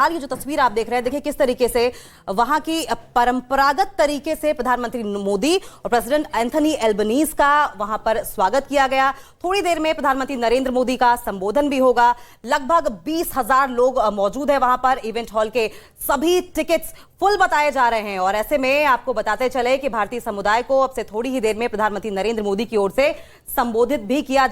हाल की जो तस्वीर आप देख रहे हैं, देखिए किस तरीके से वहां की परंपरागत तरीके से प्रधानमंत्री मोदी और प्रेसिडेंट एंथनी एल्बनीज का वहां पर स्वागत किया गया। थोड़ी देर में प्रधानमंत्री नरेंद्र मोदी का संबोधन भी होगा। लगभग 20,000 लोग मौजूद हैं वहां पर। इवेंट हॉल के सभी टिकट्स फुल बताए जा रहे हैं और ऐसे में आपको बताते चले कि भारतीय समुदाय को अब से थोड़ी ही देर में प्रधानमंत्री नरेंद्र मोदी की ओर से संबोधित भी किया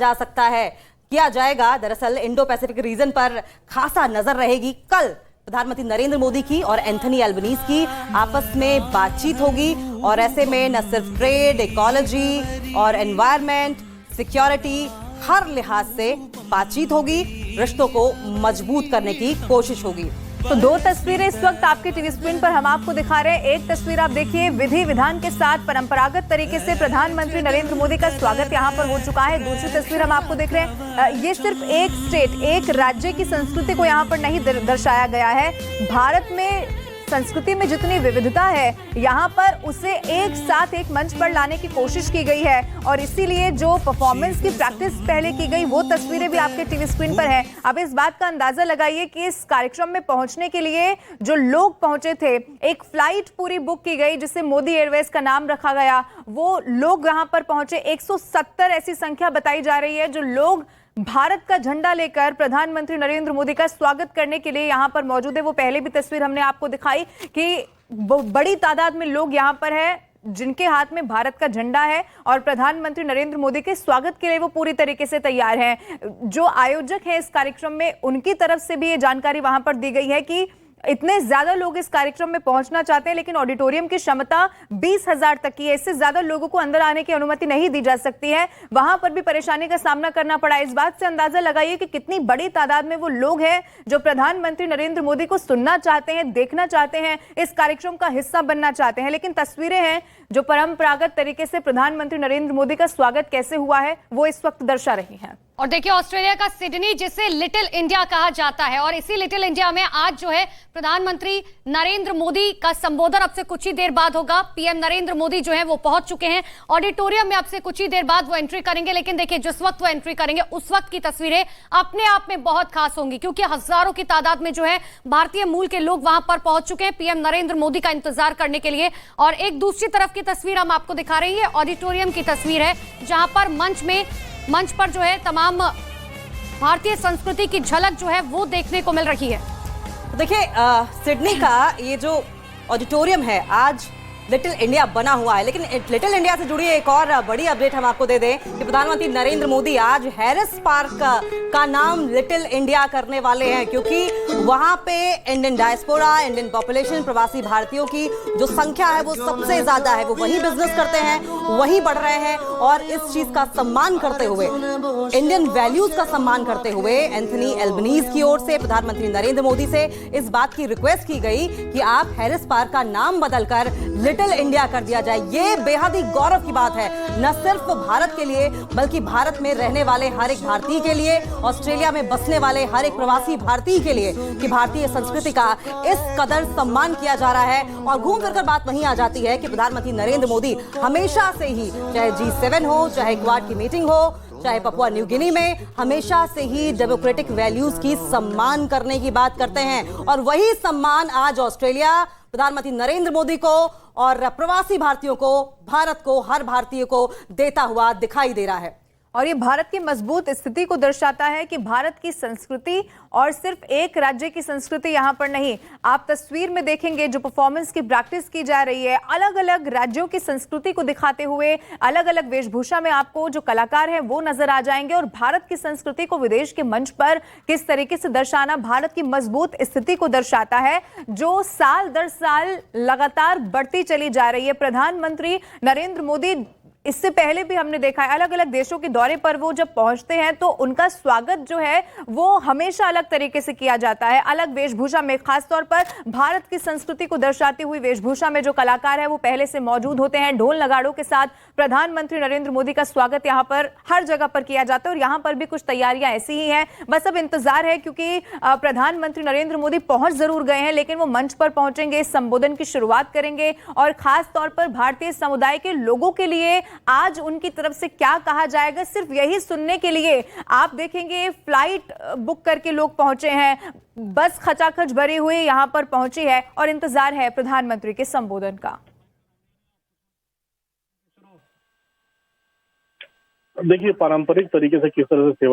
जाएगा। दरअसल इंडो पैसिफिक रीजन पर खासा नजर रहेगी। कल प्रधानमंत्री नरेंद्र मोदी की और एंथनी एल्बनीज की आपस में बातचीत होगी और ऐसे में न सिर्फ ट्रेड, इकोलॉजी और एनवायरनमेंट, सिक्योरिटी, हर लिहाज से बातचीत होगी। रिश्तों को मजबूत करने की कोशिश होगी। तो दो तस्वीरें इस वक्त आपके टीवी स्क्रीन पर हम आपको दिखा रहे हैं। एक तस्वीर आप देखिए, विधि विधान के साथ परंपरागत तरीके से प्रधानमंत्री नरेंद्र मोदी का स्वागत यहां पर हो चुका है। दूसरी तस्वीर हम आपको देख रहे हैं, ये सिर्फ एक स्टेट, एक राज्य की संस्कृति को यहां पर नहीं दर्शाया गया है। भारत में संस्कृति में जितनी विविधता है, यहाँ पर उसे एक साथ एक मंच पर लाने की कोशिश की गई है और इसीलिए जो परफॉर्मेंस की प्रैक्टिस पहले की गई वो तस्वीरें भी आपके टीवी स्क्रीन पर है। अब इस बात का अंदाजा लगाइए कि इस कार्यक्रम में पहुंचने के लिए जो लोग पहुंचे थे, एक फ्लाइट पूरी बुक की गई जिसे मोदी एयरवेज का नाम रखा गया। वो लोग यहाँ पर पहुंचे, 170 ऐसी संख्या बताई जा रही है जो लोग भारत का झंडा लेकर प्रधानमंत्री नरेंद्र मोदी का स्वागत करने के लिए यहां पर मौजूद है। वो पहले भी तस्वीर हमने आपको दिखाई कि बड़ी तादाद में लोग यहां पर हैं जिनके हाथ में भारत का झंडा है और प्रधानमंत्री नरेंद्र मोदी के स्वागत के लिए वो पूरी तरीके से तैयार हैं। जो आयोजक हैं इस कार्यक्रम में, उनकी तरफ से भी ये जानकारी वहां पर दी गई है कि इतने ज्यादा लोग इस कार्यक्रम में पहुंचना चाहते हैं लेकिन ऑडिटोरियम की क्षमता 20,000 तक की है। इससे ज्यादा लोगों को अंदर आने की अनुमति नहीं दी जा सकती है। वहां पर भी परेशानी का सामना करना पड़ा। इस बात से अंदाजा लगाइए कि कितनी बड़ी तादाद में वो लोग हैं जो प्रधानमंत्री नरेंद्र मोदी को सुनना चाहते हैं, देखना चाहते हैं, इस कार्यक्रम का हिस्सा बनना चाहते हैं। लेकिन तस्वीरें हैं जो परंपरागत तरीके से प्रधानमंत्री नरेंद्र मोदी का स्वागत कैसे हुआ है वो इस वक्त दर्शा रही है। और देखिए, ऑस्ट्रेलिया का सिडनी जिसे लिटिल इंडिया कहा जाता है और इसी लिटिल इंडिया में आज जो है प्रधानमंत्री नरेंद्र मोदी का संबोधन अब से कुछ ही देर बाद होगा। पीएम नरेंद्र मोदी जो है वो पहुंच चुके हैं ऑडिटोरियम में। अब से कुछ ही देर बाद वो एंट्री करेंगे। लेकिन देखिए, जिस वक्त वो एंट्री करेंगे उस वक्त की तस्वीरें अपने आप में बहुत खास होंगी क्योंकि हजारों की तादाद में जो है भारतीय मूल के लोग वहां पर पहुंच चुके हैं पीएम नरेंद्र मोदी का इंतजार करने के लिए। और एक दूसरी तरफ की तस्वीर हम आपको दिखा रही है, ऑडिटोरियम की तस्वीर है जहां पर मंच पर जो है तमाम भारतीय संस्कृति की झलक जो है वो देखने को मिल रही है। देखिए, सिडनी का ये जो ऑडिटोरियम है आज लिटिल इंडिया बना हुआ है। लेकिन लिटिल इंडिया से जुड़ी एक और बड़ी अपडेट हम आपको दे दें कि प्रधानमंत्री नरेंद्र मोदी आज हैरिस पार्क का नाम लिटिल इंडिया करने वाले हैं क्योंकि वहां पे इंडियन डायस्पोरा, इंडियन पॉपुलेशन, प्रवासी भारतीयों की जो संख्या है वो सबसे ज्यादा है। वो वही बिजनेस करते हैं, वही बढ़ रहे हैं और इस चीज का सम्मान करते हुए, इंडियन वैल्यूज का सम्मान करते हुए एंथनी एल्बनीज की ओर से प्रधानमंत्री नरेंद्र मोदी से इस बात की रिक्वेस्ट की गई कि आप हैरिस पार्क का नाम बदलकर लिटिल इंडिया कर दिया जाए। ये बेहद ही गौरव की बात है, न सिर्फ भारत के लिए बल्कि भारत में रहने वाले हर एक भारतीय के लिए, ऑस्ट्रेलिया में बसने वाले हर एक प्रवासी भारतीय के लिए कि भारतीय संस्कृति का इस कदर सम्मान किया जा रहा है। और घूम फिर कर बात वहीं आ जाती है कि प्रधानमंत्री नरेंद्र मोदी हमेशा से ही, चाहे G7 हो, चाहे क्वाड की मीटिंग हो, चाहे पपुआ न्यू गिनी में, हमेशा से ही डेमोक्रेटिक वैल्यूज की सम्मान करने की बात करते हैं। और वही सम्मान आज ऑस्ट्रेलिया प्रधानमंत्री नरेंद्र मोदी को और प्रवासी भारतीयों को, भारत को, हर भारतीय को देता हुआ दिखाई दे रहा है। और ये भारत की मजबूत स्थिति को दर्शाता है कि भारत की संस्कृति और सिर्फ एक राज्य की संस्कृति यहाँ पर नहीं। आप तस्वीर में देखेंगे जो परफॉर्मेंस की प्रैक्टिस की जा रही है, अलग अलग राज्यों की संस्कृति को दिखाते हुए अलग अलग वेशभूषा में आपको जो कलाकार हैं वो नजर आ जाएंगे। और भारत की संस्कृति को विदेश के मंच पर किस तरीके से दर्शाना भारत की मजबूत स्थिति को दर्शाता है जो साल दर साल लगातार बढ़ती चली जा रही है। प्रधानमंत्री नरेंद्र मोदी इससे पहले भी हमने देखा है अलग अलग देशों के दौरे पर वो जब पहुंचते हैं तो उनका स्वागत जो है वो हमेशा अलग तरीके से किया जाता है, अलग वेशभूषा में। खासतौर पर भारत की संस्कृति को दर्शाती हुई वेशभूषा में जो कलाकार है वो पहले से मौजूद होते हैं। ढोल नगाड़ों के साथ प्रधानमंत्री नरेंद्र मोदी का स्वागत यहाँ पर हर जगह पर किया जाता है और यहाँ पर भी कुछ तैयारियां ऐसी ही हैं। बस अब इंतजार है क्योंकि प्रधानमंत्री नरेंद्र मोदी पहुंच जरूर गए हैं लेकिन वो मंच पर पहुंचेंगे, संबोधन की शुरुआत करेंगे और खास तौर पर भारतीय समुदाय के लोगों के लिए आज उनकी तरफ से क्या कहा जाएगा, सिर्फ यही सुनने के लिए आप देखेंगे फ्लाइट बुक करके लोग पहुंचे हैं, बस खचाखच भरी हुई यहां पर पहुंची है और इंतजार है प्रधानमंत्री के संबोधन का। देखिए, पारंपरिक तरीके से किस तरह से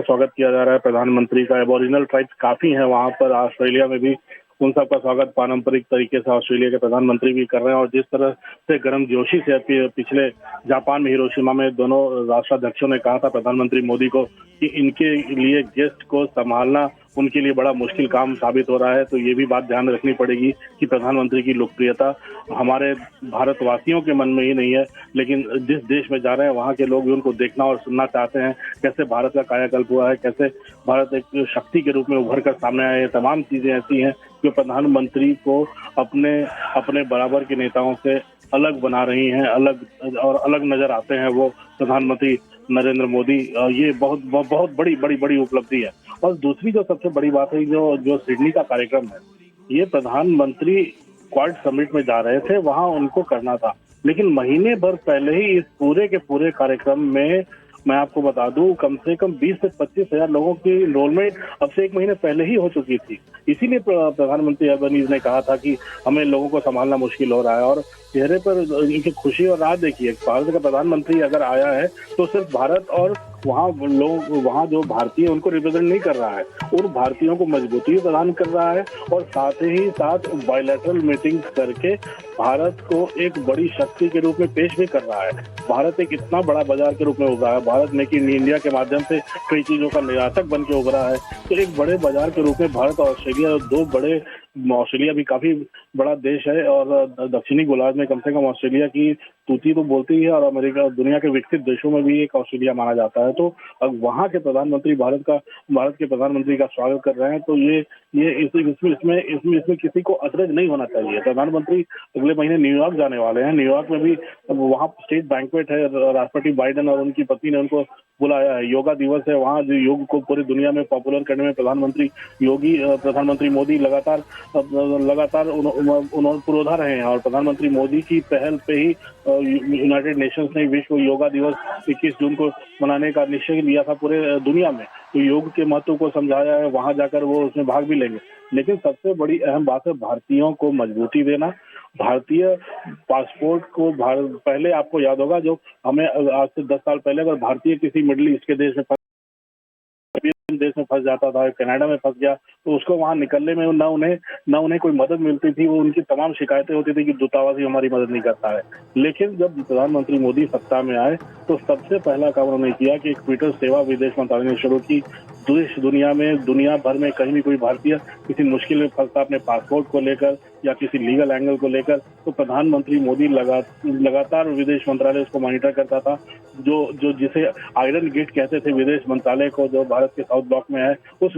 स्वागत किया जा रहा है प्रधानमंत्री का। एबोरिजिनल ट्राइब्स काफी हैं वहां पर, ऑस्ट्रेलिया में भी उन सबका स्वागत पारंपरिक तरीके से ऑस्ट्रेलिया के प्रधानमंत्री भी कर रहे हैं। और जिस तरह से गर्मजोशी से पिछले जापान में हिरोशिमा में दोनों राष्ट्राध्यक्षों ने कहा था प्रधानमंत्री मोदी को कि इनके लिए गेस्ट को संभालना उनके लिए बड़ा मुश्किल काम साबित हो रहा है, तो ये भी बात ध्यान रखनी पड़ेगी कि प्रधानमंत्री की लोकप्रियता हमारे भारतवासियों के मन में ही नहीं है, लेकिन जिस देश में जा रहे हैं वहाँ के लोग भी उनको देखना और सुनना चाहते हैं, कैसे भारत का कायाकल्प हुआ है, कैसे भारत एक शक्ति के रूप में उभर कर सामने आए हैं। तमाम चीजें ऐसी हैं जो प्रधानमंत्री को अपने बराबर के नेताओं से अलग बना रही हैं, अलग नजर आते हैं वो प्रधानमंत्री नरेंद्र मोदी। ये बहुत बड़ी उपलब्धि है। और दूसरी जो सबसे बड़ी बात है, जो सिडनी का कार्यक्रम है, ये प्रधानमंत्री क्वाड समिट में जा रहे थे, वहां उनको करना था, लेकिन महीने भर पहले ही इस पूरे के पूरे कार्यक्रम में मैं आपको बता दूं कम से कम 20 से 25 हजार लोगों की एनरोलमेंट अब से 1 महीने पहले ही हो चुकी थी। इसीलिए प्रधानमंत्री अल्बनीज ने कहा था कि हमें लोगों को संभालना मुश्किल हो रहा है। और चेहरे पर इनकी खुशी और राह देखिए, भारत का प्रधानमंत्री अगर आया है तो सिर्फ भारत और वहाँ जो भारतीय उनको रिप्रेजेंट नहीं कर रहा है, उन भारतीयों को मजबूती प्रदान कर रहा है और साथ ही साथ बायलैटरल मीटिंग करके भारत को एक बड़ी शक्ति के रूप में पेश भी कर रहा है। भारत एक इतना बड़ा बाजार के रूप में उभरा है, भारत मेक इन इंडिया के माध्यम से कई चीजों का निर्यातक बन के उभरा है। तो एक बड़े बाजार के रूप में भारत और ऑस्ट्रेलिया, दो बड़े, ऑस्ट्रेलिया भी काफी बड़ा देश है और दक्षिणी गोलार्ध में कम से कम ऑस्ट्रेलिया की तूती तो बोलती है, और अमेरिका दुनिया के विकसित देशों में भी एक ऑस्ट्रेलिया माना जाता है। तो अब वहाँ के प्रधानमंत्री भारत के प्रधानमंत्री का स्वागत कर रहे हैं, तो इसमें किसी को अचरज नहीं होना चाहिए। प्रधानमंत्री अगले महीने न्यूयॉर्क जाने वाले हैं। न्यूयॉर्क में भी वहाँ स्टेट बैंक्वेट है, राष्ट्रपति बाइडेन और उनकी पत्नी ने उनको बुलाया है। योगा दिवस है वहाँ, जो योग को पूरी दुनिया में पॉपुलर करने में प्रधानमंत्री मोदी लगातार पुरोधा रहे हैं। और प्रधानमंत्री मोदी की पहल पे ही यूनाइटेड नेशंस ने विश्व योगा दिवस 21 जून को मनाने का निश्चय लिया था पूरे दुनिया में। तो योग के महत्व को समझाया है, वहां जाकर वो उसमें भाग भी लेंगे। लेकिन सबसे बड़ी अहम बात है भारतीयों को मजबूती देना। भारतीय पासपोर्ट को पहले आपको याद होगा, जो हमें आज से 10 साल पहले अगर भारतीय किसी मिडिल ईस्ट के देश में फंस जाता था, कनाडा में फंस गया, तो उसको वहां निकलने में न उन्हें कोई मदद मिलती थी। वो उनकी तमाम शिकायतें होती थी कि दूतावास ही हमारी मदद नहीं करता है। लेकिन जब प्रधानमंत्री मोदी सत्ता में आए तो सबसे पहला काम उन्होंने किया कि एक ट्विटर सेवा विदेश मंत्रालय ने शुरू की। दुनिया भर में कहीं भी कोई भारतीय किसी मुश्किल में फंसता अपने पासपोर्ट को लेकर या किसी लीगल एंगल को लेकर, तो प्रधानमंत्री मोदी लगातार विदेश मंत्रालय उसको मॉनिटर करता था। जो जिसे आयरन गेट कहते थे विदेश मंत्रालय को, जो भारत के साउथ ब्लॉक में है, उस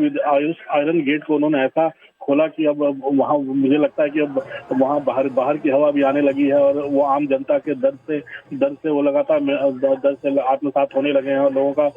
आयरन गेट को उन्होंने ऐसा खोला कि अब वहाँ मुझे लगता है कि अब वहाँ बाहर की हवा भी आने लगी है और वो आम जनता के दर्द से वो लगातार दर्द से आत्मसात होने लगे हैं और लोगों का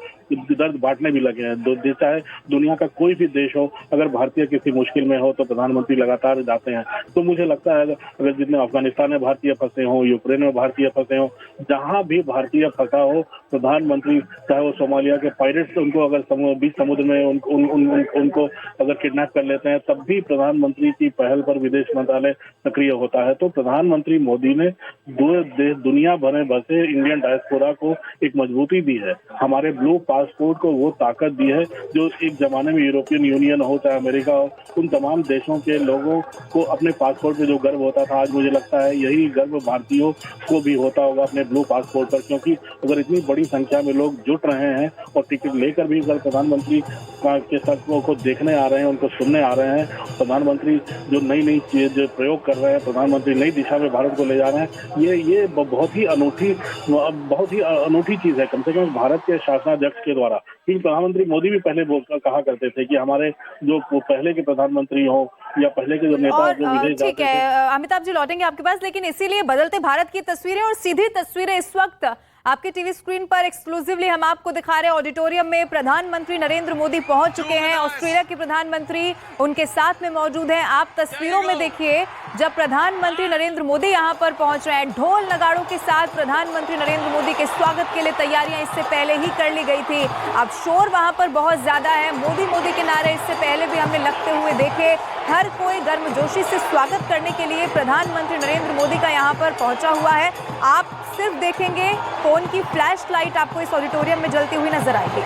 दर्द बांटने भी लगे हैं। चाहे दुनिया का कोई भी देश हो, अगर भारतीय किसी मुश्किल में हो तो प्रधानमंत्री लगातार जाते हैं। तो मुझे लगता है अगर जितने अफगानिस्तान में भारतीय फंसे हों, यूक्रेन में भारतीय फंसे हों, जहां भी भारतीय फंसा हो, प्रधानमंत्री, चाहे वो सोमालिया के पायरेट्स उनको अगर बीच समुद्र में उनको अगर किडनैप कर लेते हैं, तब भी प्रधानमंत्री की पहल पर विदेश मंत्रालय सक्रिय होता है। तो प्रधानमंत्री मोदी ने दुनिया भर में बसे इंडियन डायस्पोरा को एक मजबूती दी है, हमारे ब्लू पासपोर्ट को वो ताकत दी है जो एक जमाने में यूरोपियन यूनियन हो चाहे अमेरिका हो, उन तमाम देशों के लोगों को अपने पासपोर्ट पे जो गर्व होता था, आज मुझे लगता है यही गर्व भारतीयों को भी होता होगा अपने ब्लू पासपोर्ट पर। क्योंकि अगर इतनी बड़ी संख्या में लोग जुट रहे हैं और टिकट लेकर भी अगर प्रधानमंत्री के सत्वों को देखने आ रहे हैं, उनको सुनने आ रहे हैं, प्रधानमंत्री जो नई चीज जो प्रयोग कर रहे हैं, प्रधानमंत्री नई दिशा में भारत को ले जा रहे हैं, ये बहुत ही अनूठी चीज है, कम से कम भारत के शासनाध्यक्ष के द्वारा। क्योंकि प्रधानमंत्री मोदी भी पहले कहा करते थे कि हमारे जो पहले के प्रधानमंत्री हो या पहले के जो नेता जो विदेश जाते थे। ठीक है, अमिताभ जी लौटेंगे आपके पास, लेकिन इसीलिए बदलते भारत की तस्वीरें और सीधी तस्वीरें इस वक्त आपके टीवी स्क्रीन पर एक्सक्लूसिवली हम आपको दिखा रहे हैं ऑडिटोरियम में प्रधानमंत्री नरेंद्र मोदी पहुंच चुके हैं। ऑस्ट्रेलिया के प्रधानमंत्री उनके साथ में मौजूद हैं। आप तस्वीरों में देखिए जब प्रधानमंत्री नरेंद्र मोदी यहां पर पहुंच रहे हैं, ढोल नगाड़ों के साथ प्रधानमंत्री नरेंद्र मोदी के स्वागत के लिए तैयारियां इससे पहले ही कर ली गई थी। अब शोर वहां पर बहुत ज्यादा है, मोदी मोदी के नारे इससे पहले भी हमने लगते हुए देखे। हर कोई गर्मजोशी से स्वागत करने के लिए प्रधानमंत्री नरेंद्र मोदी का यहां पर पहुंचा हुआ है। आप सिर्फ देखेंगे फोन की फ्लैश लाइट आपको इस ऑडिटोरियम में जलती हुई नजर आएगी।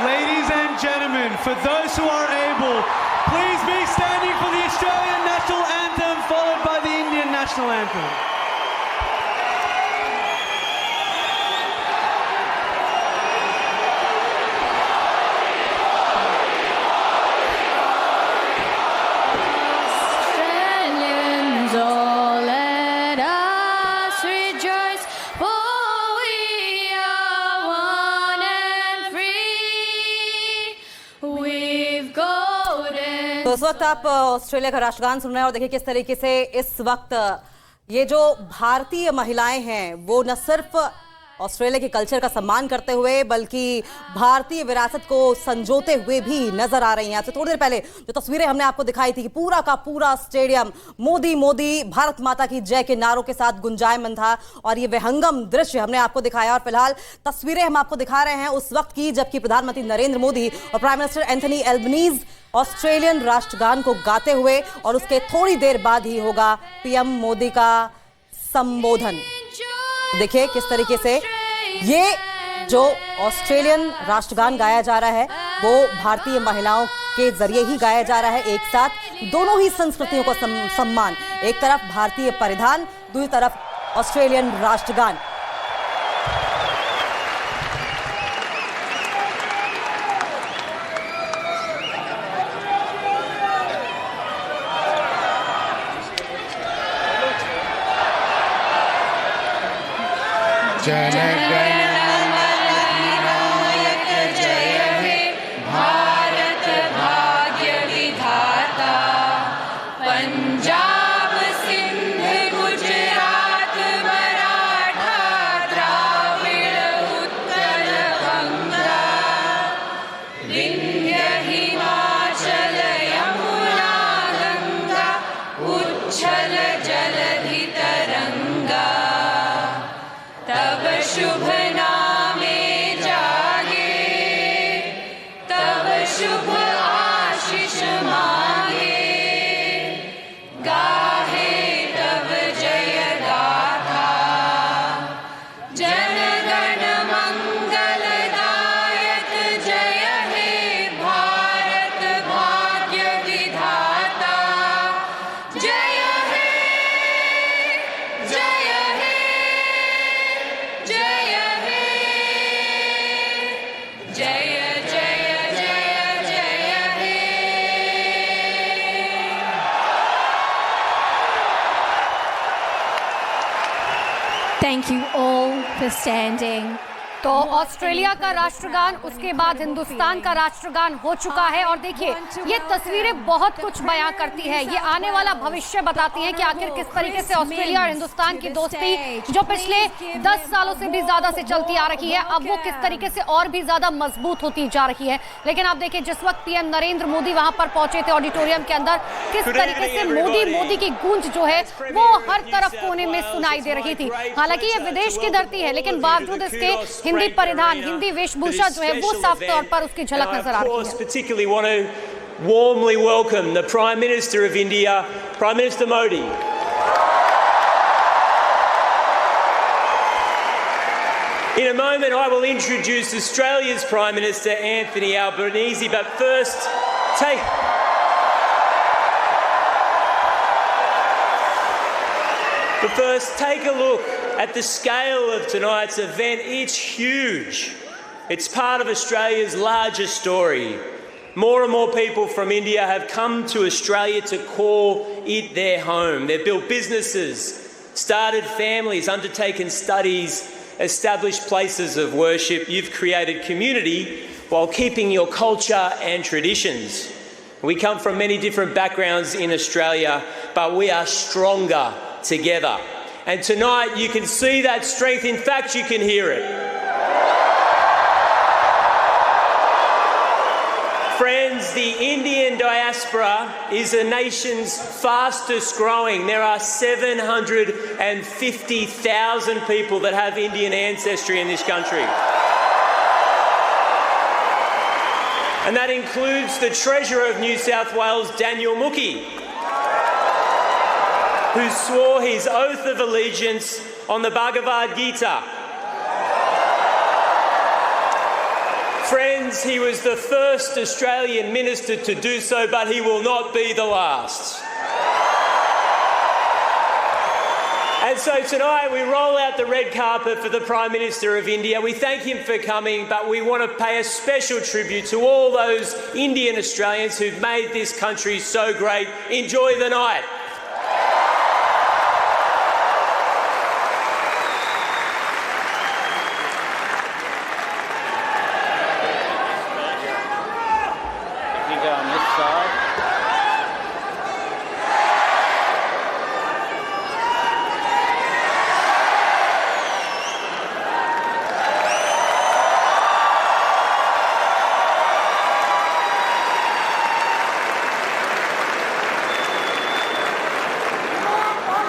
Ladies and gentlemen, for those who are able, please be standing for the Australian National Anthem, followed by the Indian National Anthem. Australians, all let us rejoice, for we are one and free. We've golden. तो इस वक्त आप Australia का राष्ट्रगान सुन रहे हैं और देखिए किस तरीके से इस वक्त ये जो भारतीय महिलाएं हैं वो न सिर्फ ऑस्ट्रेलिया के कल्चर का सम्मान करते हुए बल्कि भारतीय विरासत को संजोते हुए भी नजर आ रही हैं। आपसे थोड़ी देर पहले जो तस्वीरें हमने आपको दिखाई थी कि पूरा का पूरा स्टेडियम मोदी मोदी भारत माता की जय के नारों के साथ गुंजायमान था और ये विहंगम दृश्य हमने आपको दिखाया। और फिलहाल तस्वीरें हम आपको दिखा रहे हैं उस वक्त की जबकि प्रधानमंत्री नरेंद्र मोदी और prime minister Anthony Albanese Australian राष्ट्रगान को गाते हुए और उसके थोड़ी देर बाद ही होगा पीएम मोदी का संबोधन। देखिए किस तरीके से ये जो ऑस्ट्रेलियन राष्ट्रगान गाया जा रहा है वो भारतीय महिलाओं के जरिए ही गाया जा रहा है। एक साथ दोनों ही संस्कृतियों को सम्मान, एक तरफ भारतीय परिधान, दूसरी तरफ ऑस्ट्रेलियन राष्ट्रगान। पंजाब सिंध गुजरात मराठा द्राविड़ उत्कल गंगा विंध्य हिमाचल यमुना गंगा उच्छल जलधि तरंगा तब शुभ नामे जागे तब शुभ आशीष मांगे गाहे तब जय गाथा जन गण मंगलदायक जय हे भारत भाग्य विधाता जय हे जय हे जय हे जय जय जय जय हे। Thank you all for standing. तो ऑस्ट्रेलिया का राष्ट्रगान उसके बाद हिंदुस्तान का राष्ट्रगान हो चुका है और देखिए ये तस्वीरें बहुत कुछ बयां करती है। ये आने वाला भविष्य बताती हैं कि आखिर किस तरीके से ऑस्ट्रेलिया और हिंदुस्तान की दोस्ती जो पिछले 10 सालों से भी ज्यादा से चलती आ रही है अब वो किस तरीके से और भी ज्यादा मजबूत होती जा रही है। लेकिन आप देखिए जिस वक्त पीएम नरेंद्र मोदी वहां पर पहुंचे थे ऑडिटोरियम के अंदर किस तरीके से मोदी मोदी की गूंज जो है वो हर तरफ कोने में सुनाई दे रही थी। हालांकि ये विदेश की धरती है लेकिन बावजूद इसके हिंदी परिधान हिंदी वेशभूषा जो है वो साफ तौर पर उसकी झलक नजर आ रही है। Particularly want to warmly welcome the Prime Minister of India, Prime Minister Modi. In a moment, I will introduce Australia's Prime Minister, Anthony Albanese, but first, take a look at the scale of tonight's event, it's huge. It's part of Australia's larger story. More and more people from India have come to Australia to call it their home. They've built businesses, started families, undertaken studies, established places of worship. You've created community while keeping your culture and traditions. We come from many different backgrounds in Australia, but we are stronger together. And tonight you can see that strength. In fact, you can hear it. Friends, the Indian diaspora is the nation's fastest growing. There are 750,000 people that have Indian ancestry in this country. And that includes the Treasurer of New South Wales, Daniel Mookhey, who swore his oath of allegiance on the Bhagavad Gita. Friends, he was the first Australian minister to do so, but he will not be the last. And so tonight we roll out the red carpet for the Prime Minister of India. We thank him for coming, but we want to pay a special tribute to all those Indian Australians who've made this country so great. Enjoy the night.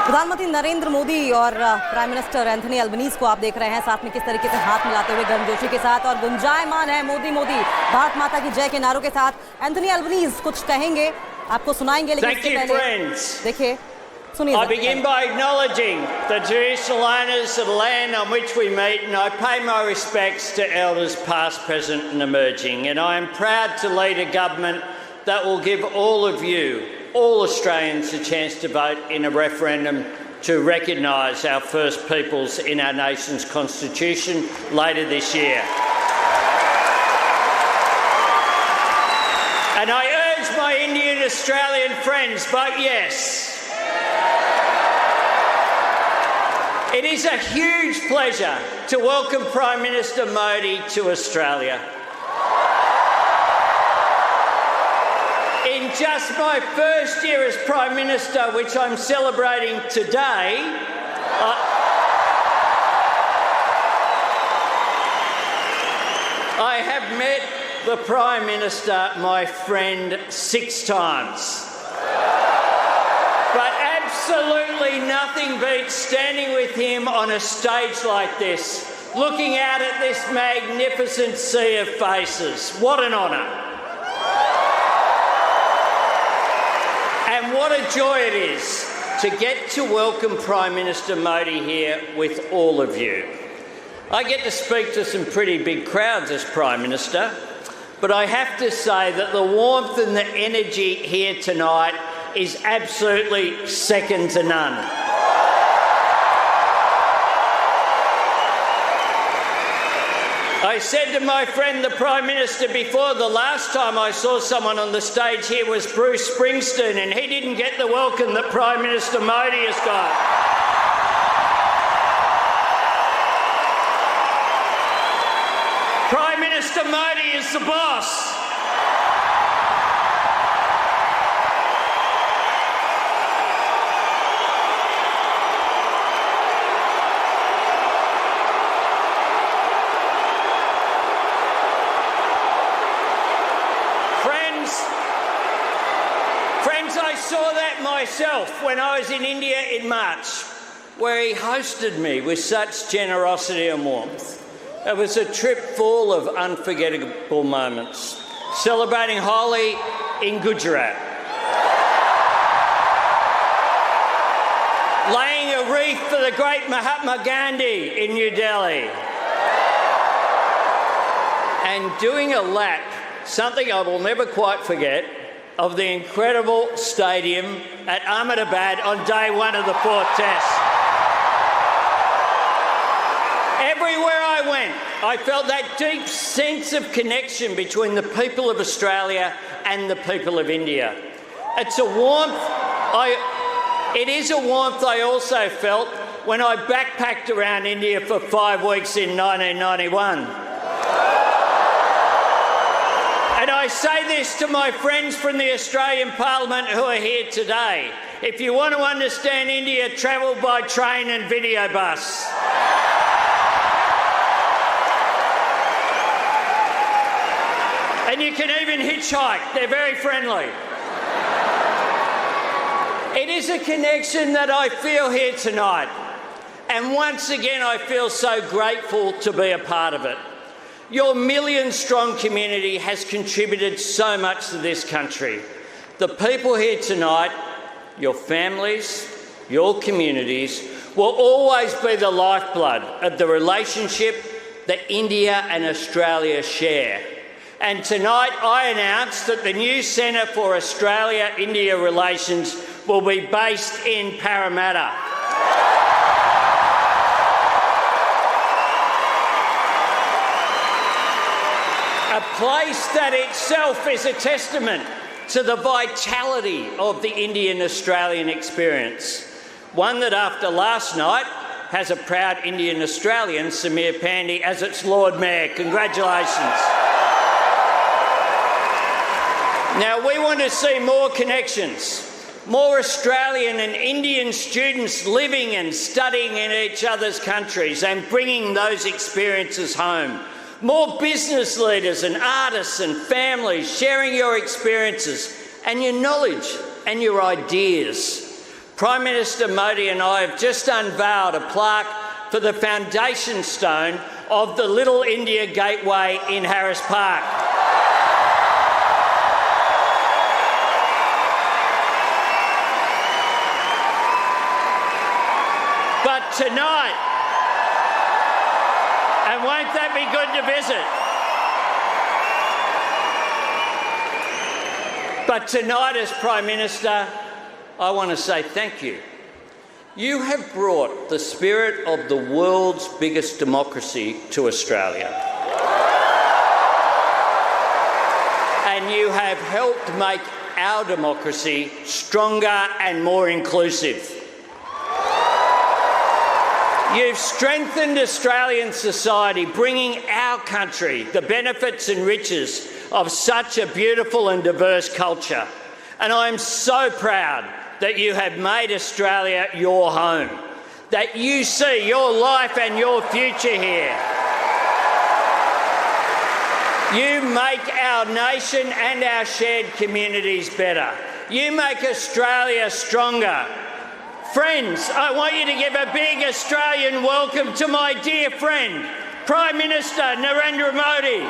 प्रधानमंत्री नरेंद्र मोदी और prime minister Anthony Albanese को आप देख रहे हैं साथ में किस तरीके से हाथ मिलाते हुए गर्मजोशी के साथ और गुंजायमान है मोदी मोदी भारत माता की जय के नारों के साथ। एंथनी अल्बनीज कुछ कहेंगे, आपको सुनाएंगे, लेकिन इससे पहले देखिए सुनिए। I begin by acknowledging the traditional owners of the land on which we meet, and I pay my respects to elders past, present and emerging. And I am proud to lead a government that will give all of you, all Australians, a chance to vote in a referendum to recognise our First Peoples in our nation's constitution later this year. And I urge my Indian Australian friends, vote yes. It is a huge pleasure to welcome Prime Minister Modi to Australia. In just my first year as Prime Minister, which I'm celebrating today, I have met the Prime Minister, my friend, 6 times. But absolutely nothing beats standing with him on a stage like this, looking out at this magnificent sea of faces. What an honour. And what a joy it is to get to welcome Prime Minister Modi here with all of you. I get to speak to some pretty big crowds as Prime Minister, but I have to say that the warmth and the energy here tonight is absolutely second to none. I said to my friend the Prime Minister before, the last time I saw someone on the stage here was Bruce Springsteen, and he didn't get the welcome that Prime Minister Modi has got. Prime Minister Modi is the boss. I saw that myself when I was in India in March, where he hosted me with such generosity and warmth. It was a trip full of unforgettable moments, celebrating Holi in Gujarat, laying a wreath for the great Mahatma Gandhi in New Delhi, and doing a lap, something I will never quite forget, of the incredible stadium at Ahmedabad on day 1 of the 4th Test. everywhere I went, I felt that deep sense of connection between the people of Australia and the people of India. It's a warmth. It is a warmth I also felt when I backpacked around India for 5 weeks in 1991. And I say this to my friends from the Australian Parliament who are here today. If you want to understand India, travel by train and video bus. And you can even hitchhike. They're very friendly. It is a connection that I feel here tonight. And once again, I feel so grateful to be a part of it. Your million-strong community has contributed so much to this country. The people here tonight, your families, your communities, will always be the lifeblood of the relationship that India and Australia share. And tonight I announce that the new Centre for Australia-India Relations will be based in Parramatta. A place that itself is a testament to the vitality of the Indian-Australian experience. One that after last night has a proud Indian Australian, Samir Pandey, as its Lord Mayor. Congratulations. Now, we want to see more connections, more Australian and Indian students living and studying in each other's countries and bringing those experiences home. More business leaders and artists and families sharing your experiences and your knowledge and your ideas. Prime Minister Modi and I have just unveiled a plaque for the foundation stone of the Little India Gateway in Harris Park. But tonight, and won't that be good to visit? But tonight, as Prime Minister, I want to say thank you. You have brought the spirit of the world's biggest democracy to Australia. And you have helped make our democracy stronger and more inclusive. You've strengthened Australian society, bringing our country the benefits and riches of such a beautiful and diverse culture. And I'm so proud that you have made Australia your home, that you see your life and your future here. You make our nation and our shared communities better. You make Australia stronger. Friends, I want you to give a big Australian welcome to my dear friend, Prime Minister Narendra Modi.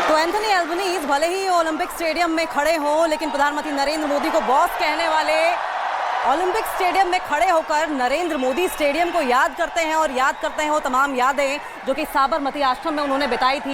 तो Anthony Albanese भले ही Olympic stadium में खड़े हों, लेकिन प्रधानमंत्री नरेंद्र मोदी को boss कहने वाले ओलंपिक स्टेडियम में खड़े होकर नरेंद्र मोदी स्टेडियम को याद करते हैं और याद करते हैं वो तमाम यादें जो कि साबरमती आश्रम में उन्होंने बिताई थी।